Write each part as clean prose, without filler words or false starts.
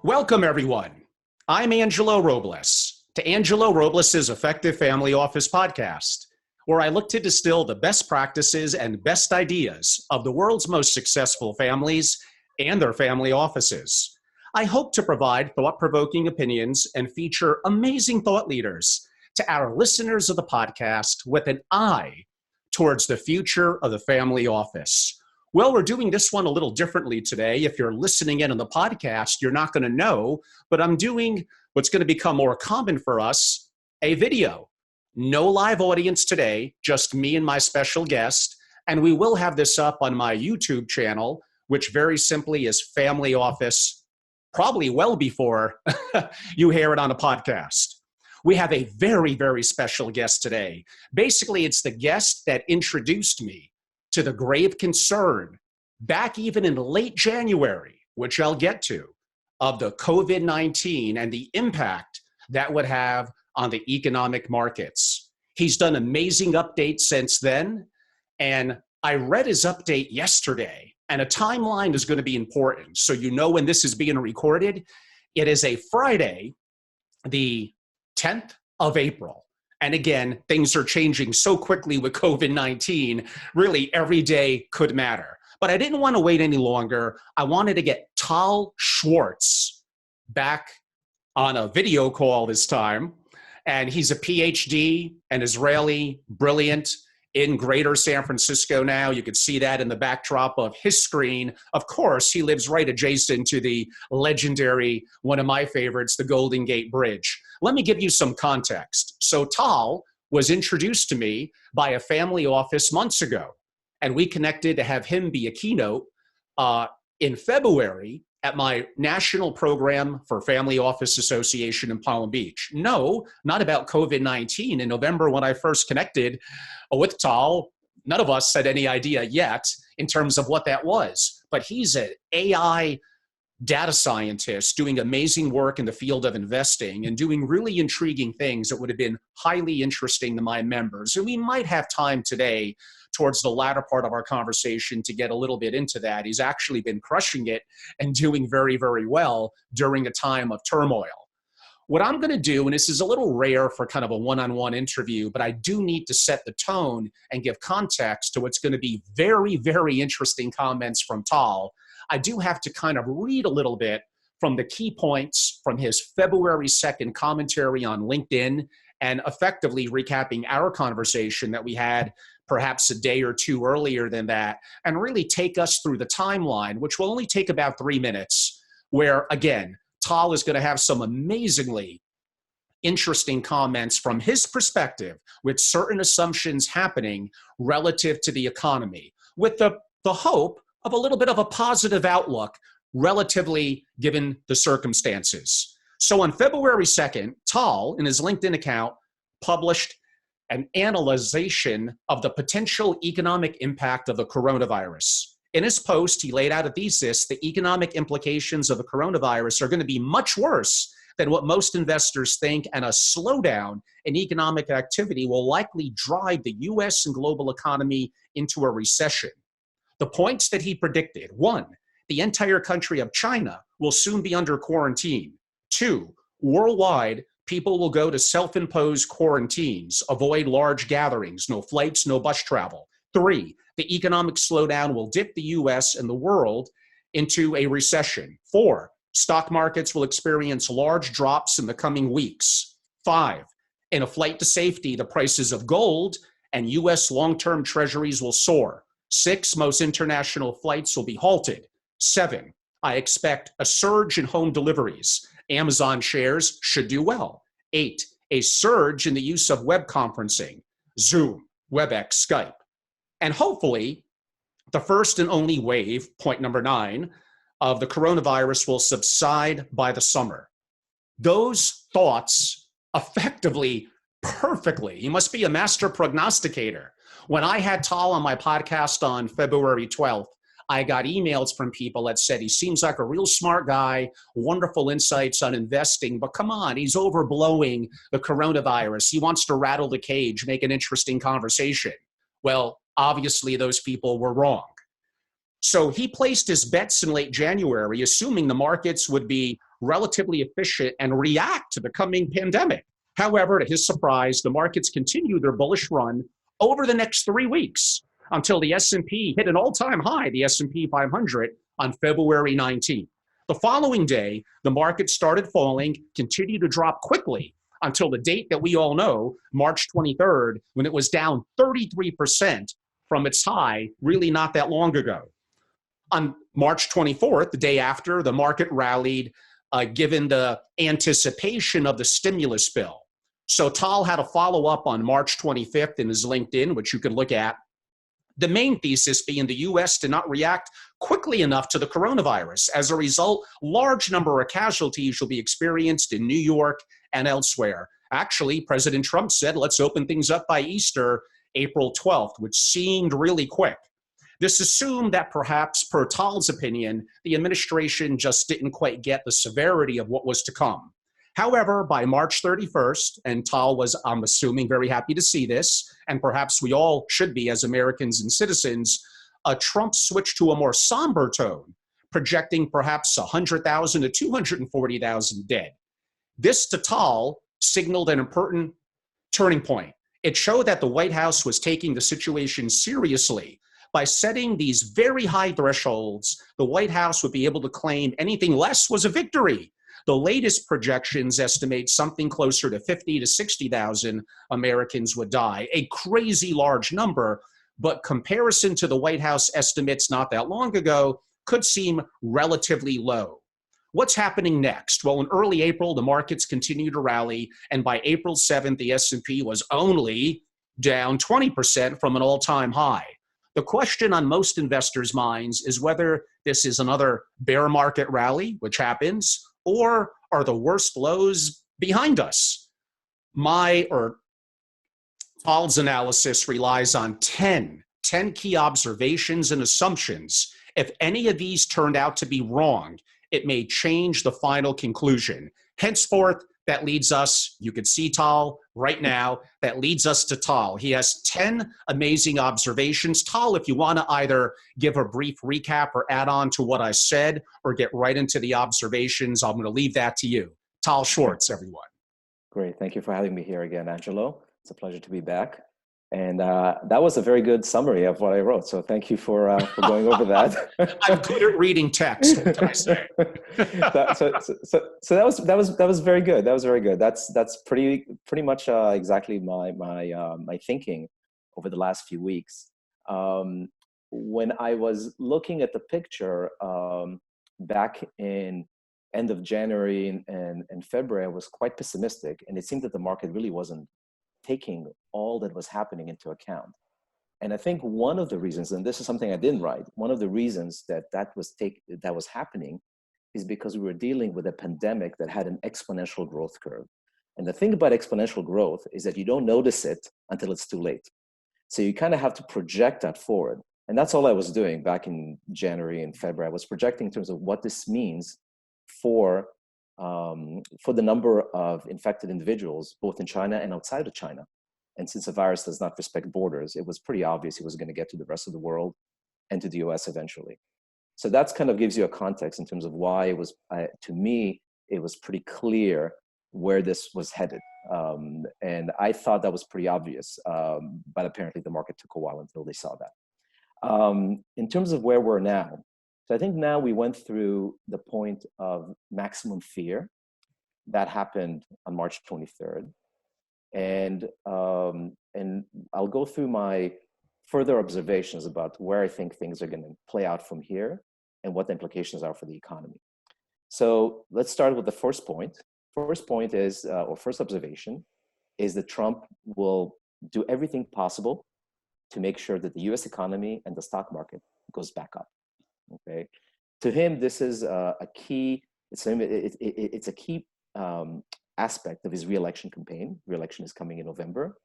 Welcome, everyone. I'm Angelo Robles to Angelo Robles' Effective Family Office podcast, where I look to distill the best practices and best ideas of the world's most successful families and their family offices. I hope to provide thought-provoking opinions and feature amazing thought leaders to our listeners of the podcast with an eye towards the future of the family office. Well, we're doing this one a little differently today. If you're listening in on the podcast, you're not going to know, but I'm doing what's going to become more common for us, a video. No live audience today, just me and my special guest, and we will have this up on my YouTube channel, which very simply is Family Office, probably well before you hear it on a podcast. We have a very, very special guest today. Basically, it's the guest that introduced me to the grave concern back even in late January, which I'll get to, of the COVID-19 and the impact that would have on the economic markets. He's done amazing updates since then, and I read his update yesterday, and a timeline is going to be important. So you know when this is being recorded, it is a Friday, the 10th of April. And again, things are changing so quickly with COVID-19, really every day could matter. But I didn't want to wait any longer. I wanted to get Tal Schwartz back on a video call this time. And he's a PhD, an Israeli, brilliant, in greater San Francisco now. You can see that in the backdrop of his screen. Of course, he lives right adjacent to the legendary, one of my favorites, the Golden Gate Bridge. Let me give you some context. So Tal was introduced to me by a family office months ago, and we connected to have him be a keynote in February at my national program for Family Office Association in Palm Beach. No, not about COVID-19. In November, when I first connected with Tal, none of us had any idea yet in terms of what that was. But he's an AI data scientist doing amazing work in the field of investing and doing really intriguing things that would have been highly interesting to my members. And we might have time today towards the latter part of our conversation to get a little bit into that. He's actually been crushing it and doing very, very well during a time of turmoil. What I'm going to do, and this is a little rare for kind of a one-on-one interview, but I do need to set the tone and give context to what's going to be very, very interesting comments from Tal. I do have to kind of read a little bit from the key points from his February 2nd commentary on LinkedIn and effectively recapping our conversation that we had perhaps a day or two earlier than that, and really take us through the timeline, which will only take about 3 minutes, where, again, Tal is going to have some amazingly interesting comments from his perspective with certain assumptions happening relative to the economy, with the hope of a little bit of a positive outlook relatively given the circumstances. So on February 2nd, Tal, in his LinkedIn account, published an analyzation of the potential economic impact of the coronavirus. In his post, he laid out a thesis: the economic implications of the coronavirus are going to be much worse than what most investors think, and a slowdown in economic activity will likely drive the US and global economy into a recession. The points that he predicted: 1, the entire country of China will soon be under quarantine. 2, worldwide, people will go to self-imposed quarantines, avoid large gatherings, no flights, no bus travel. 3, the economic slowdown will dip the US and the world into a recession. 4, stock markets will experience large drops in the coming weeks. 5, in a flight to safety, the prices of gold and US long-term treasuries will soar. 6, most international flights will be halted. 7, I expect a surge in home deliveries. Amazon shares should do well. 8, a surge in the use of web conferencing, Zoom, WebEx, Skype. And hopefully, the first and only wave, point number 9, of the coronavirus will subside by the summer. Those thoughts effectively, perfectly, he must be a master prognosticator. When I had Tal on my podcast on February 12th, I got emails from people that said he seems like a real smart guy, wonderful insights on investing, but come on, he's overblowing the coronavirus. He wants to rattle the cage, make an interesting conversation. Well, obviously those people were wrong. So he placed his bets in late January, assuming the markets would be relatively efficient and react to the coming pandemic. However, to his surprise, the markets continued their bullish run over the next 3 weeks until the S&P hit an all-time high, the S&P 500, on February 19th. The following day, the market started falling, continued to drop quickly until the date that we all know, March 23rd, when it was down 33% from its high really not that long ago. On March 24th, the day after, the market rallied given the anticipation of the stimulus bill. So Tal had a follow-up on March 25th in his LinkedIn, which you can look at. The main thesis being the U.S. did not react quickly enough to the coronavirus. As a result, large number of casualties will be experienced in New York and elsewhere. Actually, President Trump said, let's open things up by Easter, April 12th, which seemed really quick. This assumed that perhaps, per Tal's opinion, the administration just didn't quite get the severity of what was to come. However, by March 31st, and Tal was, I'm assuming, very happy to see this, and perhaps we all should be as Americans and citizens, Trump switched to a more somber tone, projecting perhaps 100,000 to 240,000 dead. This, to Tal, signaled an important turning point. It showed that the White House was taking the situation seriously. By setting these very high thresholds, the White House would be able to claim anything less was a victory. The latest projections estimate something closer to 50 to 60,000 Americans would die, a crazy large number, but comparison to the White House estimates not that long ago could seem relatively low. What's happening next? Well, in early April, the markets continued to rally, and by April 7th, the S&P was only down 20% from an all-time high. The question on most investors' minds is whether this is another bear market rally, which happens, or are the worst lows behind us? Tal's analysis relies on 10 key observations and assumptions. If any of these turned out to be wrong, it may change the final conclusion. Henceforth, that leads us, you could see Tal right now, that leads us to Tal. He has 10 amazing observations. Tal, if you want to either give a brief recap or add on to what I said or get right into the observations, I'm going to leave that to you. Tal Schwartz, everyone. Great. Thank you for having me here again, Angelo. It's a pleasure to be back. And that was a very good summary of what I wrote. So thank you for going over that. I'm good at reading text. What can I say? So that was very good. That was very good. That's pretty much exactly my thinking over the last few weeks. When I was looking at the picture back in end of January and February, I was quite pessimistic, and it seemed that the market really wasn't taking all that was happening into account. And I think one of the reasons, and this is something I didn't write, one of the reasons that was happening is because we were dealing with a pandemic that had an exponential growth curve. And the thing about exponential growth is that you don't notice it until it's too late. So you kind of have to project that forward. And that's all I was doing back in January and February. I was projecting in terms of what this means for the number of infected individuals, both in China and outside of China. And since the virus does not respect borders, it was pretty obvious it was going to get to the rest of the world and to the US eventually. So that's kind of gives you a context in terms of why it was, to me, it was pretty clear where this was headed. And I thought that was pretty obvious, but apparently the market took a while until they saw that. In terms of where we're now, so I think now we went through the point of maximum fear that happened on March 23rd. And I'll go through my further observations about where I think things are going to play out from here and what the implications are for the economy. So let's start with the first point. First point is, or first observation, is that Trump will do everything possible to make sure that the US economy and the stock market goes back up. Okay, to him, this is a key. It's a key aspect of his re-election campaign. Re-election is coming in November,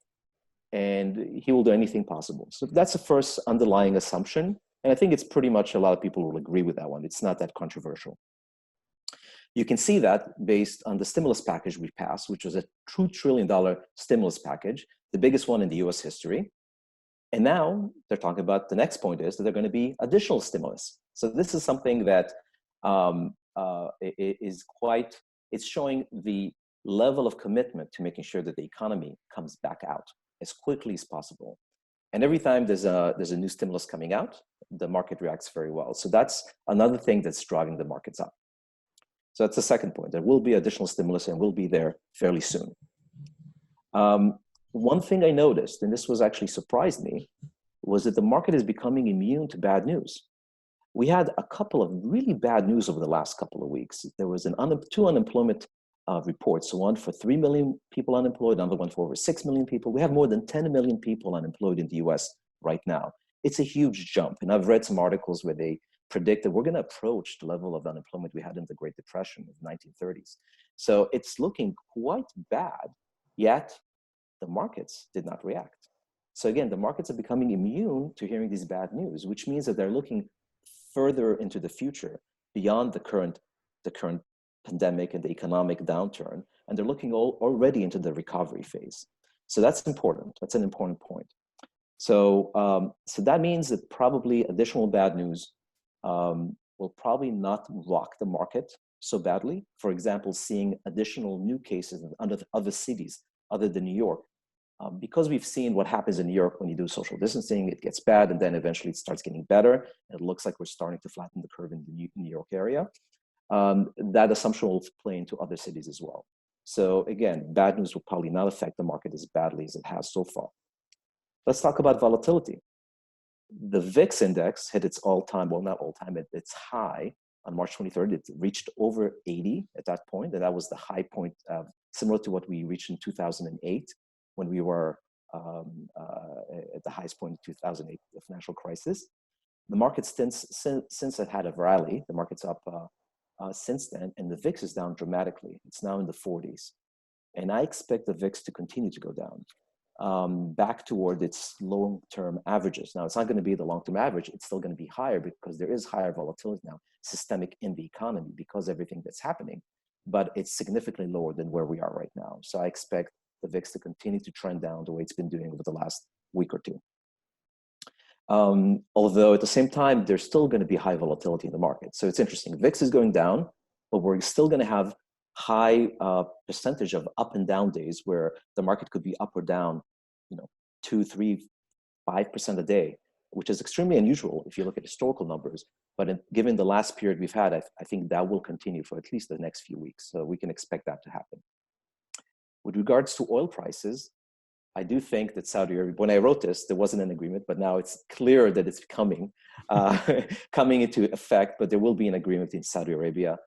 and he will do anything possible. So that's the first underlying assumption, and I think it's pretty much a lot of people will agree with that one. It's not that controversial. You can see that based on the stimulus package we passed, which was a $2 trillion stimulus package, the biggest one in the US history. And now they're talking about the next point is that they're going to be additional stimulus. So this is something that is quite, it's showing the level of commitment to making sure that the economy comes back out as quickly as possible. And every time there's a new stimulus coming out, the market reacts very well. So that's another thing that's driving the markets up. So that's the second point. There will be additional stimulus and will be there fairly soon. One thing I noticed, and this was actually surprised me, was that the market is becoming immune to bad news. We had a couple of really bad news over the last couple of weeks. There was two unemployment reports, one for 3 million people unemployed, another one for over 6 million people. We have more than 10 million people unemployed in the US right now. It's a huge jump. And I've read some articles where they predict that we're going to approach the level of unemployment we had in the Great Depression of the 1930s. So it's looking quite bad, yet the markets did not react. So again, the markets are becoming immune to hearing these bad news, which means that they're looking further into the future beyond the current pandemic and the economic downturn, and they're looking already into the recovery phase. So that's important. That's an important point. So, so that means that probably additional bad news will probably not rock the market so badly. For example, seeing additional new cases in other cities other than New York. Because we've seen what happens in New York when you do social distancing, it gets bad and then eventually it starts getting better. It looks like we're starting to flatten the curve in the New York area. That assumption will play into other cities as well. So again, bad news will probably not affect the market as badly as it has so far. Let's talk about volatility. The VIX index hit its all-time, well, not all-time, its high on March 23rd. It reached over 80 at that point, and that was the high point, similar to what we reached in 2008 when we were at the highest point in 2008, the financial crisis. The market since it had a rally, the market's up since then, and the VIX is down dramatically. It's now in the 40s. And I expect the VIX to continue to go down, back toward its long-term averages. Now, it's not going to be the long-term average. It's still going to be higher because there is higher volatility now, systemic in the economy because of everything that's happening. But it's significantly lower than where we are right now. So I expect the VIX to continue to trend down the way it's been doing over the last week or two. Although at the same time, there's still going to be high volatility in the market. So it's interesting. VIX is going down, but we're still going to have high percentage of up and down days where the market could be up or down, 2, 3, 5% a day, which is extremely unusual if you look at historical numbers. But given the last period we've had, I think that will continue for at least the next few weeks. So we can expect that to happen. With regards to oil prices, I do think that Saudi Arabia, when I wrote this, there wasn't an agreement, but now it's clear that it's coming into effect, but there will be an agreement in Saudi Arabia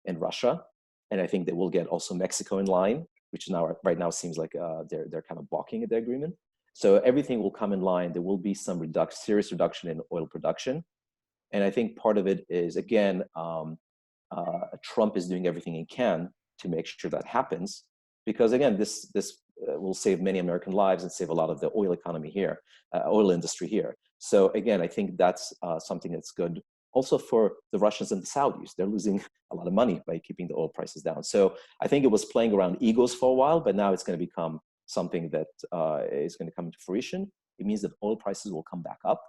and Russia. And I think they will get also Mexico in line, which right now seems like they're kind of balking at the agreement. So everything will come in line. There will be some serious reduction in oil production. And I think part of it is, again, Trump is doing everything he can to make sure that happens. Because again, this will save many American lives and save a lot of the oil economy here, oil industry here. So again, I think that's something that's good. Also for the Russians and the Saudis, they're losing a lot of money by keeping the oil prices down. So I think it was playing around egos for a while, but now it's going to become something that is going to come to fruition. It means that oil prices will come back up.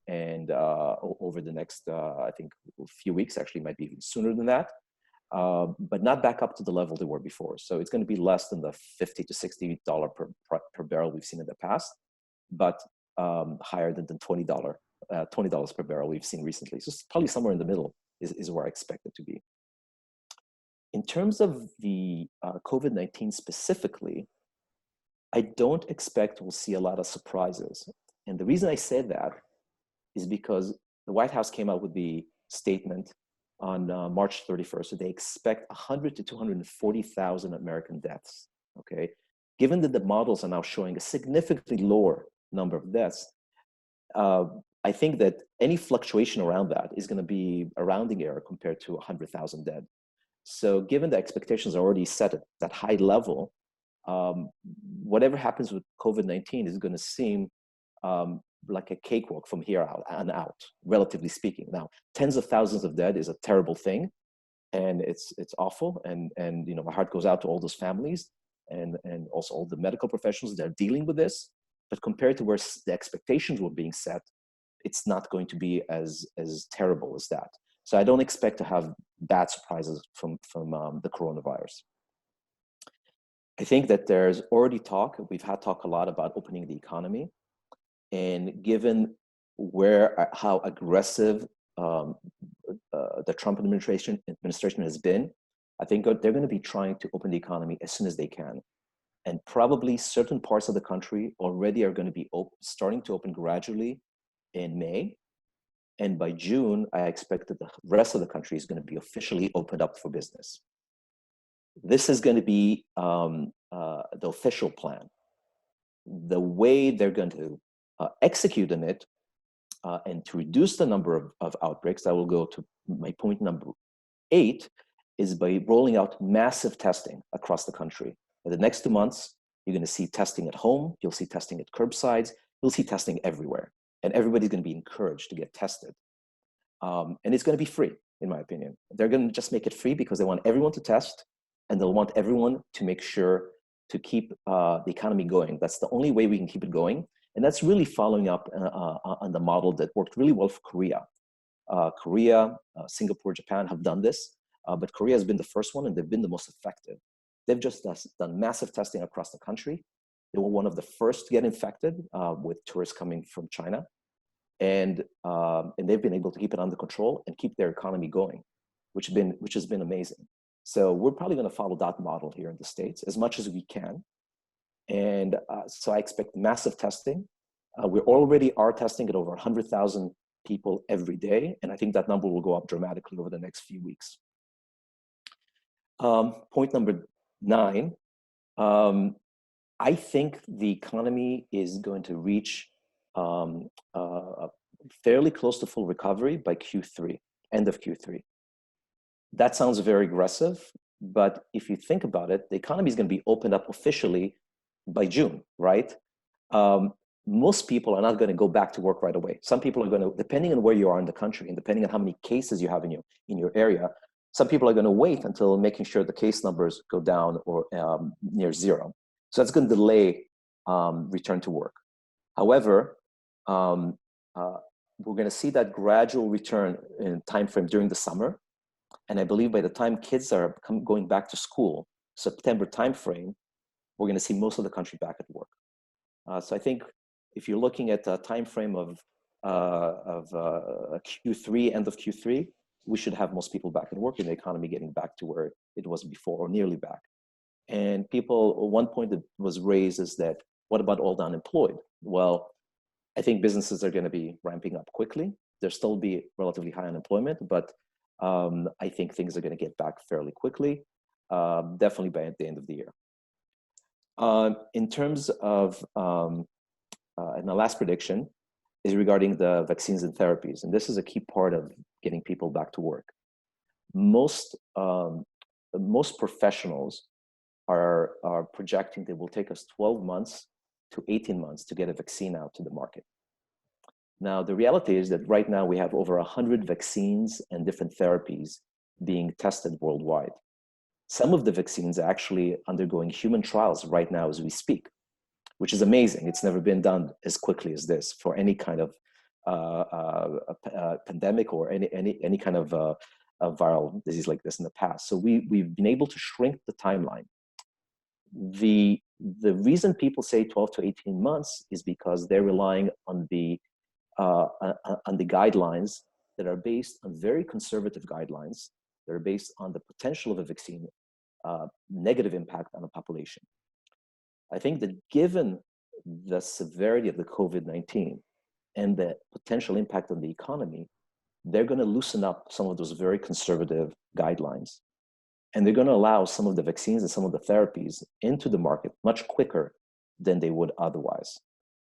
And over the next, I think, a few weeks, actually might be even sooner than that. But not back up to the level they were before. So it's going to be less than the $50 to $60 per barrel we've seen in the past, but higher than the $20 per barrel we've seen recently. So it's probably somewhere in the middle is where I expect it to be. In terms of the COVID-19 specifically, I don't expect we'll see a lot of surprises. And the reason I say that is because the White House came out with the statement on March 31st. So they expect 100 to 240,000 American deaths, okay? Given that the models are now showing a significantly lower number of deaths, I think that any fluctuation around that is going to be a rounding error compared to 100,000 dead. So given the expectations are already set at that high level, whatever happens with COVID-19 is going to seem like a cakewalk from here out, relatively speaking. Now, tens of thousands of dead is a terrible thing, and it's awful. And my heart goes out to all those families and also all the medical professionals that are dealing with this. but compared to where the expectations were being set, it's not going to be as terrible as that. So I don't expect to have bad surprises from the coronavirus. I think that there's already talk. We've had talk a lot about opening the economy, and given how aggressive the Trump administration has been, I think they're going to be trying to open the economy as soon as they can. And probably certain parts of the country already are going to be starting to open gradually in May. And by June, I expect that the rest of the country is going to be officially opened up for business. This is going to be the official plan. The way they're going to execute on it and to reduce the number of outbreaks, I will go to my point number 8, is by rolling out massive testing across the country. In the next 2 months, you're going to see testing at home, you'll see testing at curbsides, you'll see testing everywhere. And everybody's going to be encouraged to get tested. And it's going to be free, in my opinion. They're going to just make it free because they want everyone to test, and they'll want everyone to make sure to keep the economy going. That's the only way we can keep it going. And that's really following up on the model that worked really well for Korea. Singapore, Japan have done this, but Korea has been the first one, and they've been the most effective. They've just done massive testing across the country. They were one of the first to get infected with tourists coming from China. And they've been able to keep it under control and keep their economy going, which has been amazing. So we're probably going to follow that model here in the States as much as we can. And so I expect massive testing. We already are testing at over 100,000 people every day. And I think that number will go up dramatically over the next few weeks. Point number 9, I think the economy is going to reach fairly close to full recovery by Q3, end of Q3. That sounds very aggressive, but if you think about it, the economy is going to be opened up officially by June, right? Most people are not going to go back to work right away. Some people are going to, depending on where you are in the country and depending on how many cases you have in your area, some people are going to wait until making sure the case numbers go down or near zero. So that's going to delay return to work. However, we're going to see that gradual return in time frame during the summer. And I believe by the time kids are going back to school, September timeframe, we're going to see most of the country back at work. So I think if you're looking at a time frame of Q3, end of Q3, we should have most people back at work and the economy getting back to where it was before or nearly back. And one point that was raised is that, what about all the unemployed? Well, I think businesses are going to be ramping up quickly. There'll still be relatively high unemployment, but I think things are going to get back fairly quickly, definitely by the end of the year. In terms of, and the last prediction is regarding the vaccines and therapies. And this is a key part of getting people back to work. Most professionals are projecting that it will take us 12 months to 18 months to get a vaccine out to the market. Now, the reality is that right now we have over 100 vaccines and different therapies being tested worldwide. Some of the vaccines are actually undergoing human trials right now as we speak, which is amazing. It's never been done as quickly as this for any kind of pandemic or any kind of a viral disease like this in the past. So we've been able to shrink the timeline. The reason people say 12 to 18 months is because they're relying on the guidelines that are based on very conservative guidelines that are based on the potential of a vaccine negative impact on the population. I think that given the severity of the COVID-19 and the potential impact on the economy, they're going to loosen up some of those very conservative guidelines. And they're going to allow some of the vaccines and some of the therapies into the market much quicker than they would otherwise.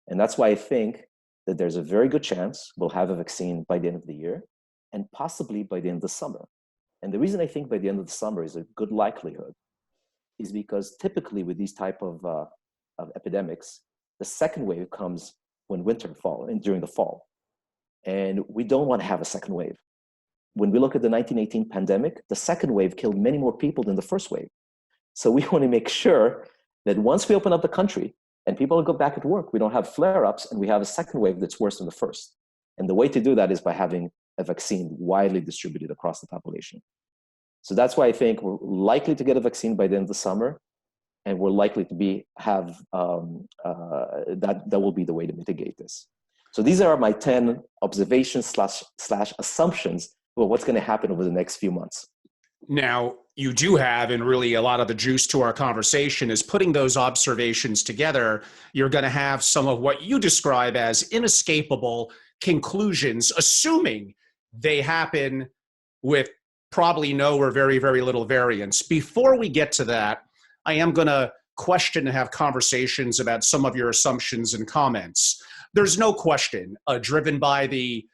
And that's why I think that there's a very good chance we'll have a vaccine by the end of the year and possibly by the end of the summer. And the reason I think by the end of the summer is a good likelihood is because typically with these type of epidemics, the second wave comes when during the fall. And we don't want to have a second wave. When we look at the 1918 pandemic, the second wave killed many more people than the first wave. So we want to make sure that once we open up the country and people will go back at work. We don't have flare-ups, and we have a second wave that's worse than the first. And the way to do that is by having a vaccine widely distributed across the population. So that's why I think we're likely to get a vaccine by the end of the summer, and we're likely to that will be the way to mitigate this. So these are my 10 observations slash assumptions about what's going to happen over the next few months. Now, you do have, and really a lot of the juice to our conversation is putting those observations together. You're going to have some of what you describe as inescapable conclusions, assuming they happen with probably no or very, very little variance. Before we get to that, I am going to question and have conversations about some of your assumptions and comments. There's no question, driven by the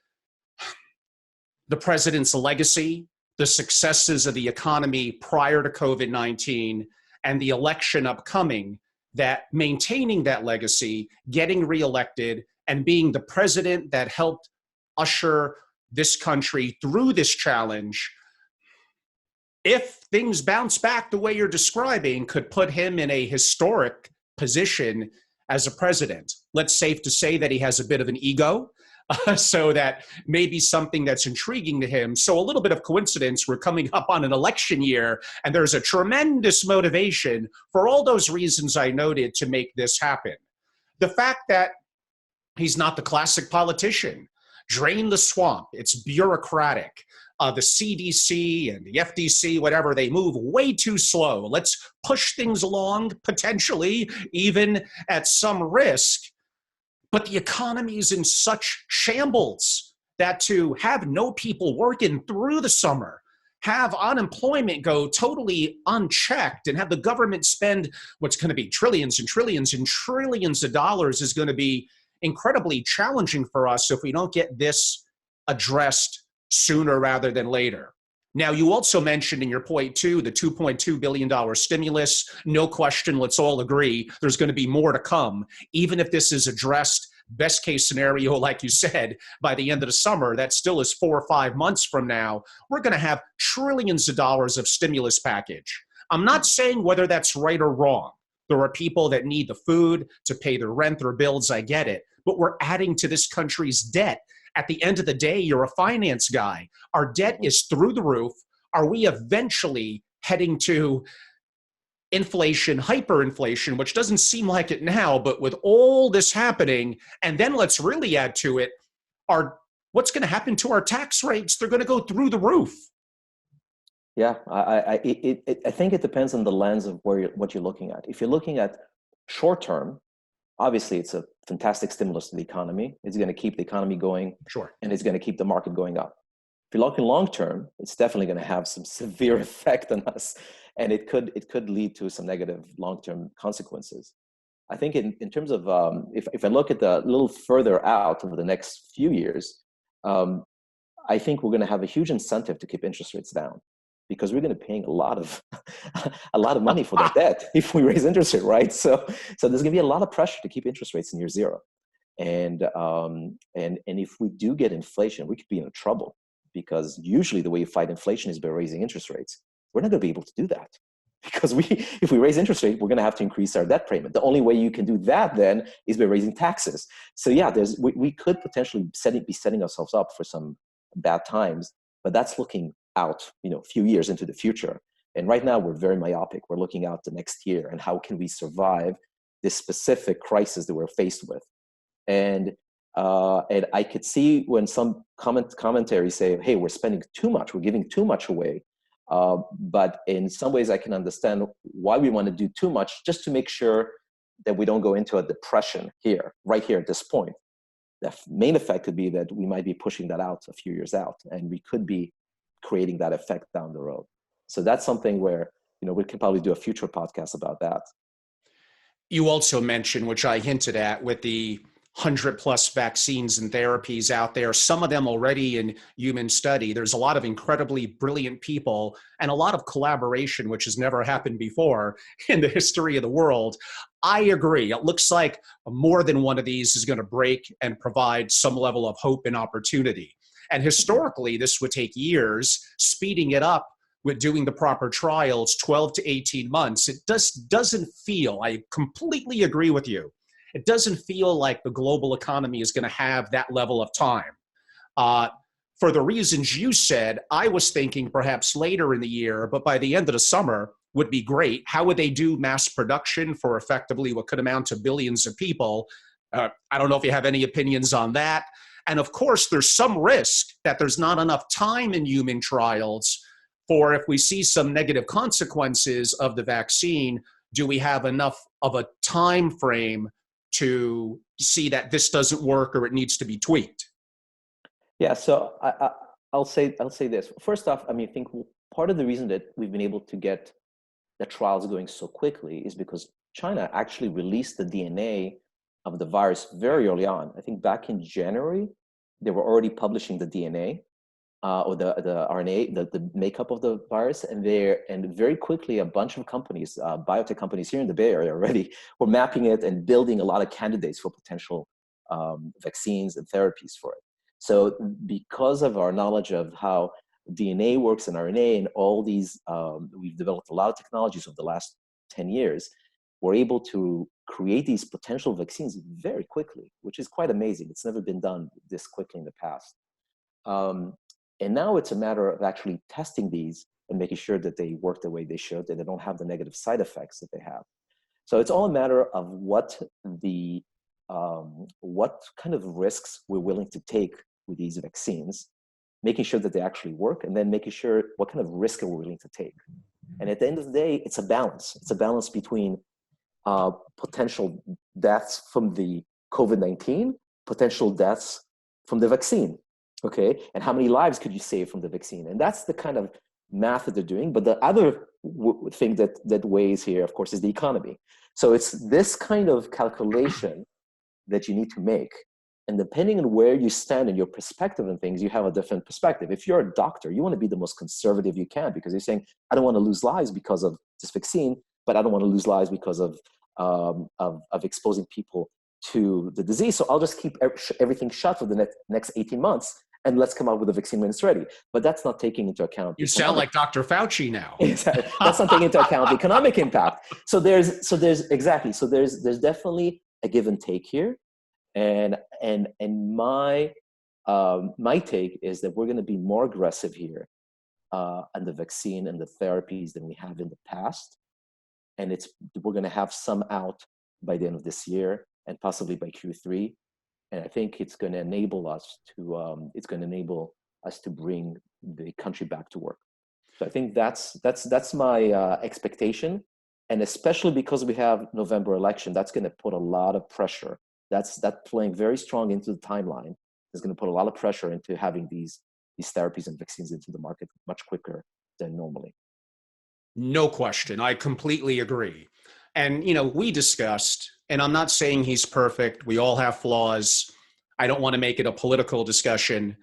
president's legacy, the successes of the economy prior to COVID-19, and the election upcoming, that maintaining that legacy, getting reelected, and being the president that helped usher this country through this challenge, if things bounce back the way you're describing, could put him in a historic position as a president. Let's safe to say that he has a bit of an ego, so that may be something that's intriguing to him. So a little bit of coincidence, we're coming up on an election year, and there's a tremendous motivation for all those reasons I noted to make this happen. The fact that he's not the classic politician, drain the swamp, it's bureaucratic. The CDC and the FDC, whatever, they move way too slow. Let's push things along, potentially even at some risk. But the economy is in such shambles that to have no people working through the summer, have unemployment go totally unchecked, and have the government spend what's going to be trillions and trillions and trillions of dollars is going to be incredibly challenging for us if we don't get this addressed sooner rather than later. Now, you also mentioned in your point two, the $2.2 billion stimulus. No question, let's all agree, there's going to be more to come. Even if this is addressed, best case scenario, like you said, by the end of the summer, that still is 4 or 5 months from now, we're going to have trillions of dollars of stimulus package. I'm not saying whether that's right or wrong. There are people that need the food to pay their rent, their bills, I get it. But we're adding to this country's debt. At the end of the day, you're a finance guy. Our debt is through the roof. Are we eventually heading to inflation, hyperinflation, which doesn't seem like it now, but with all this happening, and then let's really add to it, what's going to happen to our tax rates? They're going to go through the roof. Yeah, I think it depends on the lens of what you're looking at. If you're looking at short term, obviously it's a fantastic stimulus to the economy. It's going to keep the economy going, sure, and it's going to keep the market going up. If you're looking long term, it's definitely going to have some severe effect on us, and it could lead to some negative long term consequences. I think in terms of if I look at the little further out over the next few years, I think we're going to have a huge incentive to keep interest rates down, because we're going to be paying a lot of money for that debt if we raise interest rate, right? So there's going to be a lot of pressure to keep interest rates near zero, and if we do get inflation, we could be in trouble, because usually the way you fight inflation is by raising interest rates. We're not going to be able to do that, because if we raise interest rate, we're going to have to increase our debt payment. The only way you can do that then is by raising taxes. So yeah, we could potentially be setting ourselves up for some bad times, but that's looking out, a few years into the future. And right now we're very myopic. We're looking out the next year and how can we survive this specific crisis that we're faced with. And I could see when some commentary say, hey, we're spending too much, we're giving too much away. But in some ways I can understand why we want to do too much, just to make sure that we don't go into a depression right here at this point. The main effect could be that we might be pushing that out a few years out, and we could be creating that effect down the road. So that's something where, we can probably do a future podcast about that. You also mentioned, which I hinted at, with the 100+ vaccines and therapies out there, some of them already in human study. There's a lot of incredibly brilliant people and a lot of collaboration, which has never happened before in the history of the world. I agree. It looks like more than one of these is going to break and provide some level of hope and opportunity. And historically, this would take years. Speeding it up with doing the proper trials, 12 to 18 months, it doesn't feel, I completely agree with you, it doesn't feel like the global economy is going to have that level of time. For the reasons you said, I was thinking perhaps later in the year, but by the end of the summer would be great. How would they do mass production for effectively what could amount to billions of people? I don't know if you have any opinions on that. And of course, there's some risk that there's not enough time in human trials for if we see some negative consequences of the vaccine, do we have enough of a time frame to see that this doesn't work or it needs to be tweaked? Yeah, so I'll say this. First off, I mean, I think part of the reason that we've been able to get the trials going so quickly is because China actually released the DNA of the virus very early on. I think back in January, they were already publishing the DNA or the RNA, the makeup of the virus, and very quickly a bunch of companies, biotech companies here in the Bay Area already, were mapping it and building a lot of candidates for potential vaccines and therapies for it. So because of our knowledge of how DNA works and RNA and all these, we've developed a lot of technologies over the last 10 years, we're able to create these potential vaccines very quickly, which is quite amazing. It's never been done this quickly in the past. And now it's a matter of actually testing these and making sure that they work the way they should, and they don't have the negative side effects that they have. So it's all a matter of what kind of risks we're willing to take with these vaccines, making sure that they actually work, and then making sure what kind of risk are we willing to take. And at the end of the day, it's a balance. It's a balance between potential deaths from the COVID-19, potential deaths from the vaccine, okay? And how many lives could you save from the vaccine? And that's the kind of math that they're doing. But the other thing that weighs here, of course, is the economy. So it's this kind of calculation that you need to make. And depending on where you stand in your perspective on things, you have a different perspective. If you're a doctor, you want to be the most conservative you can, because you're saying, I don't want to lose lives because of this vaccine, but I don't want to lose lives because of exposing people to the disease. So I'll just keep everything shut for the next 18 months, and let's come out with a vaccine when it's ready. But that's not taking into account. You sound like Dr. Fauci now. Exactly. That's not taking into account the economic impact. So there's definitely a give and take here. And my take is that we're going to be more aggressive here on the vaccine and the therapies than we have in the past. And we're going to have some out by the end of this year and possibly by Q3. And I think it's going to enable us to bring the country back to work. So I think that's my expectation. And especially because we have November election, that's going to put a lot of pressure. That's playing very strong into the timeline. It's going to put a lot of pressure into having these therapies and vaccines into the market much quicker than normally. No question. I completely agree. And, we discussed, and I'm not saying he's perfect. We all have flaws. I don't want to make it a political discussion,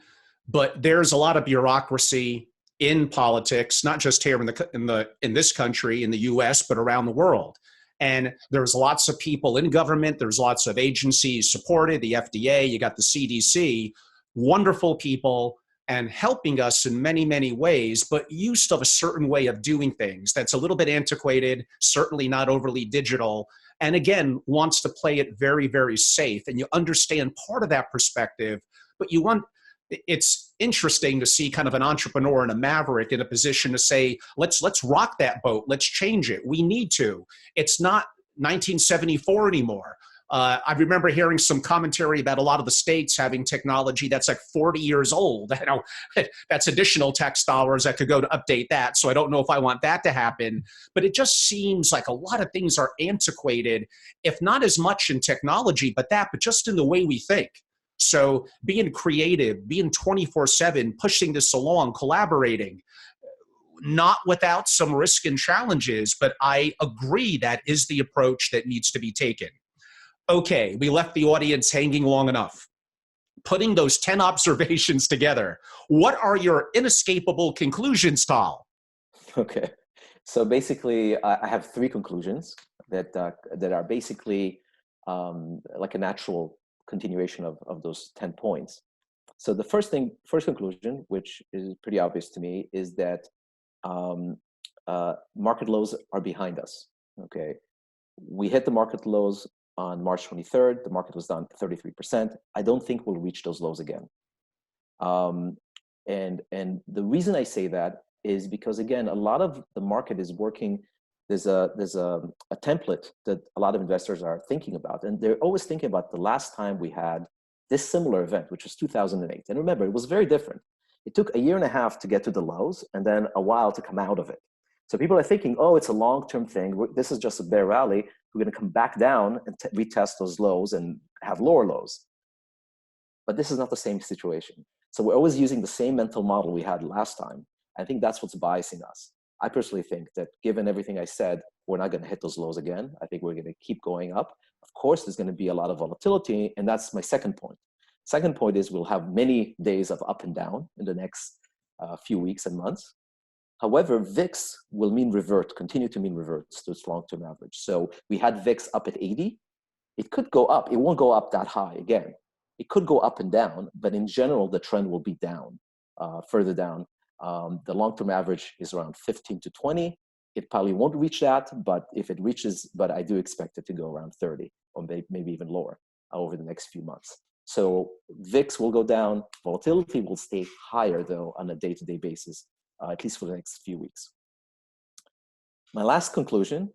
but there's a lot of bureaucracy in politics, not just here in this country, in the US, but around the world. And there's lots of people in government. There's lots of agencies supported, the FDA, you got the CDC, wonderful people and helping us in many, many ways, but used of a certain way of doing things that's a little bit antiquated, certainly not overly digital, and again, wants to play it very, very safe. And you understand part of that perspective, but it's interesting to see kind of an entrepreneur and a maverick in a position to say, let's rock that boat. Let's change it. We need to. It's not 1974 anymore. I remember hearing some commentary about a lot of the states having technology that's like 40 years old. That's additional tax dollars that could go to update that. So I don't know if I want that to happen. But it just seems like a lot of things are antiquated, if not as much in technology, but just in the way we think. So being creative, being 24/7, pushing this along, collaborating, not without some risk and challenges, but I agree that is the approach that needs to be taken. Okay, we left the audience hanging long enough. Putting those 10 observations together, what are your inescapable conclusions, Tal? Okay, so basically, I have 3 conclusions that are basically like a natural continuation of those 10 points. So the first conclusion, which is pretty obvious to me, is that market lows are behind us. Okay, we hit the market lows on March 23rd, the market was down 33%. I don't think we'll reach those lows again. And the reason I say that is because, again, a lot of the market is working. There's a template that a lot of investors are thinking about, and they're always thinking about the last time we had this similar event, which was 2008. And remember, it was very different. It took a year and a half to get to the lows and then a while to come out of it. So people are thinking, oh, it's a long-term thing. This is just a bear rally. We're going to come back down and retest those lows and have lower lows. But this is not the same situation. So we're always using the same mental model we had last time. I think that's what's biasing us. I personally think that given everything I said, we're not going to hit those lows again. I think we're going to keep going up. Of course, there's going to be a lot of volatility, and that's my second point. Second point is we'll have many days of up and down in the next few weeks and months. However, VIX will continue to mean revert to its long-term average. So we had VIX up at 80. It could go up. It won't go up that high again. It could go up and down, but in general, the trend will be down, further down. The long-term average is around 15 to 20. It probably won't reach that, but if it reaches, but I do expect it to go around 30 or maybe even lower over the next few months. So VIX will go down. Volatility will stay higher, though, on a day-to-day basis, at least for the next few weeks. My last conclusion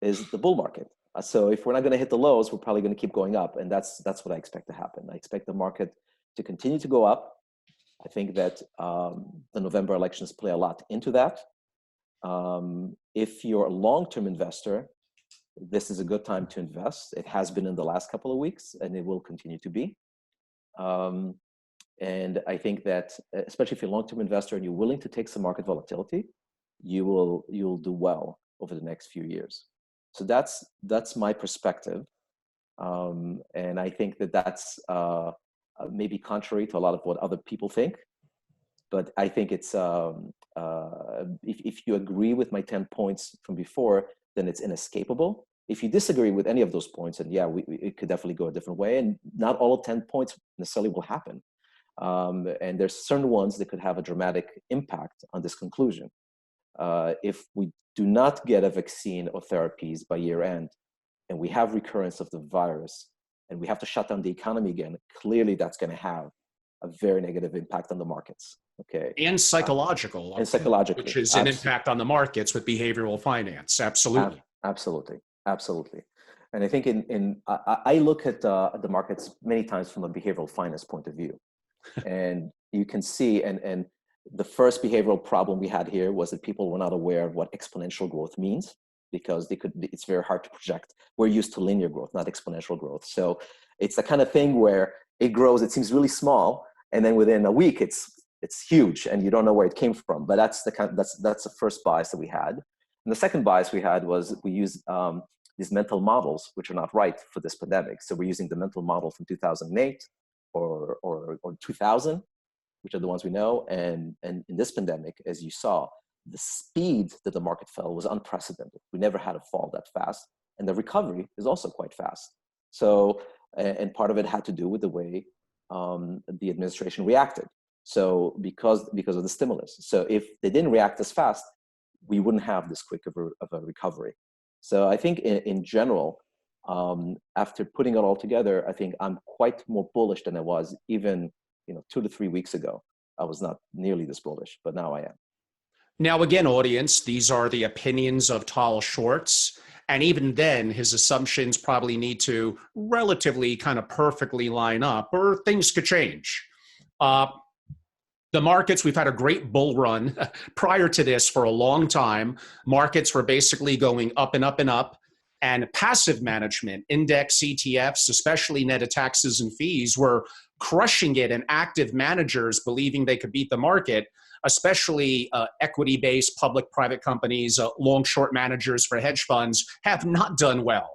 is the bull market. So if we're not going to hit the lows, we're probably going to keep going up, and that's what I expect to happen. I expect the market to continue to go up. I think that the November elections play a lot into that. If you're a long-term investor, this is a good time to invest. It has been in the last couple of weeks, and it will continue to be. And I think that, especially if you're a long-term investor and you're willing to take some market volatility, you'll do well over the next few years. So that's my perspective, and I think that that's maybe contrary to a lot of what other people think. But I think it's if you agree with my 10 points from before, then it's inescapable. If you disagree with any of those points, and yeah, it could definitely go a different way, and not all 10 points necessarily will happen. And there's certain ones that could have a dramatic impact on this conclusion. If we do not get a vaccine or therapies by year end, and we have recurrence of the virus, and we have to shut down the economy again, clearly that's going to have a very negative impact on the markets. Okay. And psychological. And psychologically. Which is an impact on the markets with behavioral finance. Absolutely. Absolutely. Absolutely. And I think I look at the markets many times from a behavioral finance point of view. And you can see, and the first behavioral problem we had here was that people were not aware of what exponential growth means, because it's very hard to project. We're used to linear growth, not exponential growth. So it's the kind of thing where it grows, it seems really small, and then within a week it's huge and you don't know where it came from. But that's the first bias that we had. And the second bias we had was we used these mental models, which are not right for this pandemic. So we're using the mental model from 2008 or 2000, which are the ones we know. And in this pandemic, as you saw, the speed that the market fell was unprecedented. We never had a fall that fast. And the recovery is also quite fast. So, and part of it had to do with the way the administration reacted. So because of the stimulus. So if they didn't react as fast, we wouldn't have this quick of a recovery. So I think in general, after putting it all together, I think I'm quite more bullish than I was even 2 to 3 weeks ago. I was not nearly this bullish, but now I am. Now, again, audience, these are the opinions of Tal Schwartz. And even then, his assumptions probably need to relatively kind of perfectly line up, or things could change. The markets, we've had a great bull run prior to this for a long time. Markets were basically going up and up and up. And passive management, index ETFs, especially net of taxes and fees, were crushing it. And active managers believing they could beat the market, especially equity-based public-private companies, long-short managers for hedge funds, have not done well.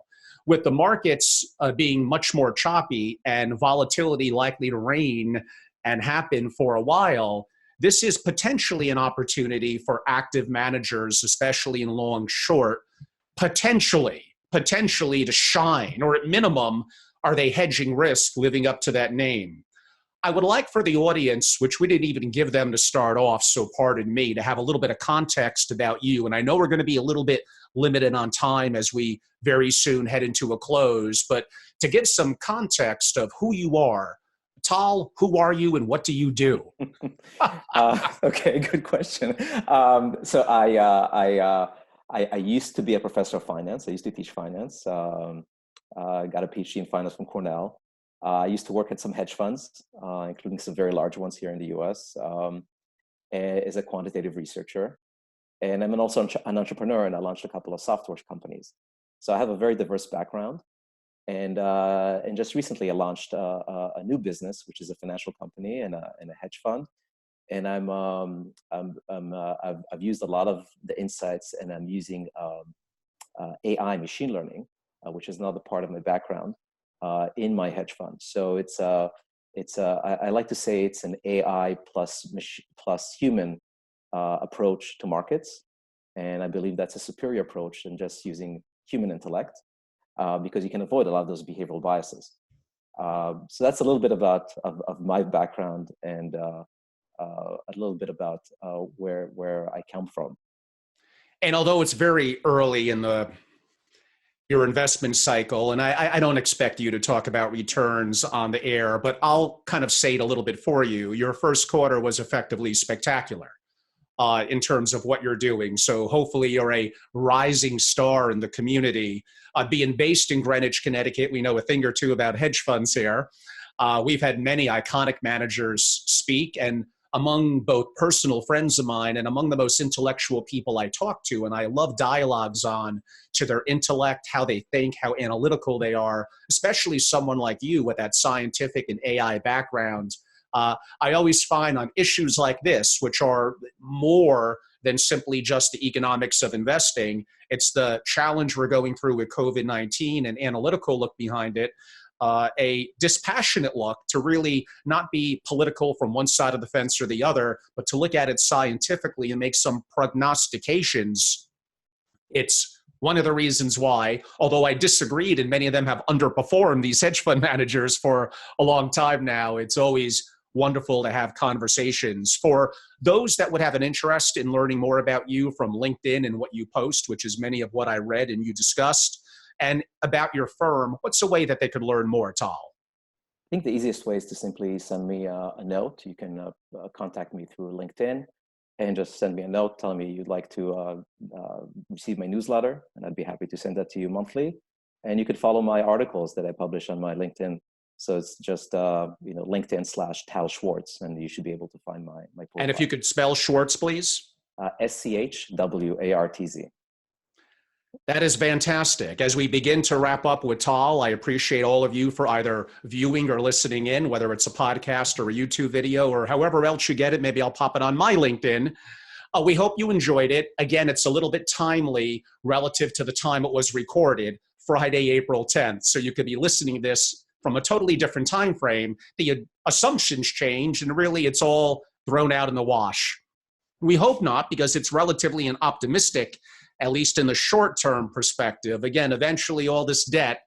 With the markets being much more choppy and volatility likely to reign and happen for a while, this is potentially an opportunity for active managers, especially in long short, potentially to shine, or at minimum, are they hedging risk living up to that name? I would like for the audience, which we didn't even give them to start off, so pardon me, to have a little bit of context about you. And I know we're going to be a little bit limited on time as we very soon head into a close, but to give some context of who you are, Tal, who are you and what do you do? Okay, good question. So I used to be a professor of finance. I used to teach finance. Got a PhD in finance from Cornell. I used to work at some hedge funds, including some very large ones here in the US, as a quantitative researcher. And I'm also an entrepreneur, and I launched a couple of software companies. So I have a very diverse background. And just recently, I launched a new business, which is a financial company and a hedge fund. And I've used a lot of the insights, and I'm using AI, machine learning, which is another part of my background, in my hedge fund. So I like to say it's an AI plus human approach to markets, and I believe that's a superior approach than just using human intellect, because you can avoid a lot of those behavioral biases. So that's a little bit about of my background, and a little bit about where I come from. And although it's very early in your investment cycle, and I don't expect you to talk about returns on the air, but I'll kind of say it a little bit for you. Your first quarter was effectively spectacular in terms of what you're doing. So hopefully you're a rising star in the community. Being based in Greenwich, Connecticut, we know a thing or two about hedge funds here. We've had many iconic managers speak, and among both personal friends of mine and among the most intellectual people I talk to, and I love dialogues on to their intellect, how they think, how analytical they are, especially someone like you with that scientific and AI background. I always find on issues like this, which are more than simply just the economics of investing, it's the challenge we're going through with COVID-19 and analytical look behind it, a dispassionate look to really not be political from one side of the fence or the other, but to look at it scientifically and make some prognostications. It's one of the reasons why, although I disagreed and many of them have underperformed these hedge fund managers for a long time now, it's always wonderful to have conversations. For those that would have an interest in learning more about you from LinkedIn and what you post, which is many of what I read and you discussed, and about your firm, what's a way that they could learn more, Tal? I think the easiest way is to simply send me a note. You can contact me through LinkedIn and just send me a note telling me you'd like to receive my newsletter, and I'd be happy to send that to you monthly. And you could follow my articles that I publish on my LinkedIn. So it's just LinkedIn/Tal Schwartz, and you should be able to find my profile. And if you could spell Schwartz, please. SCHWARTZ. That is fantastic. As we begin to wrap up with Tal, I appreciate all of you for either viewing or listening in, whether it's a podcast or a YouTube video or however else you get it. Maybe I'll pop it on my LinkedIn. We hope you enjoyed it. Again, it's a little bit timely relative to the time it was recorded, Friday, April 10th. So you could be listening to this from a totally different time frame. The assumptions change, and really it's all thrown out in the wash. We hope not, because it's relatively an optimistic, at least in the short-term perspective. Again, eventually all this debt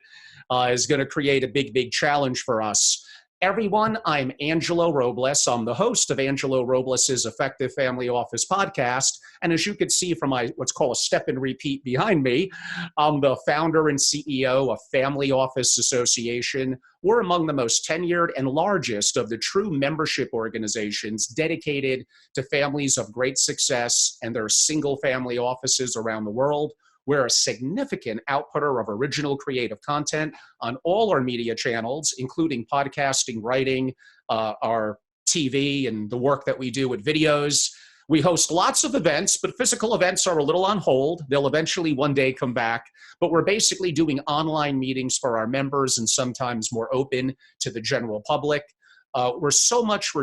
is going to create a big, big challenge for us. Everyone, I'm Angelo Robles. I'm the host of Angelo Robles' Effective Family Office podcast. And as you can see from my what's called a step and repeat behind me, I'm the founder and CEO of Family Office Association. We're among the most tenured and largest of the true membership organizations dedicated to families of great success and their single family offices around the world. We're a significant outputter of original creative content on all our media channels, including podcasting, writing, our TV, and the work that we do with videos. We host lots of events, but physical events are a little on hold. They'll eventually one day come back, but we're basically doing online meetings for our members and sometimes more open to the general public. We're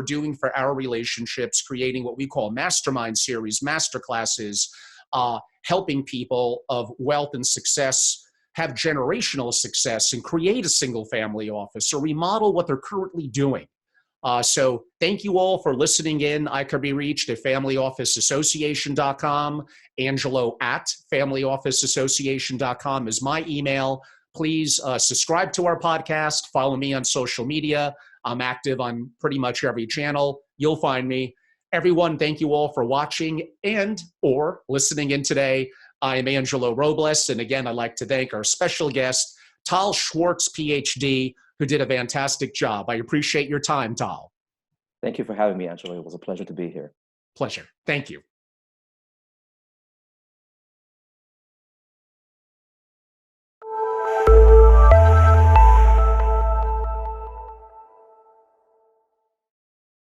doing for our relationships, creating what we call mastermind series, masterclasses, helping people of wealth and success have generational success and create a single family office or remodel what they're currently doing. So thank you all for listening in. I could be reached at familyofficeassociation.com. Angelo at familyofficeassociation.com is my email. Please subscribe to our podcast. Follow me on social media. I'm active on pretty much every channel. You'll find me. Everyone, thank you all for watching and or listening in today. I am Angelo Robles, and again, I'd like to thank our special guest, Tal Schwartz, PhD, who did a fantastic job. I appreciate your time, Tal. Thank you for having me, Angelo. It was a pleasure to be here. Pleasure. Thank you.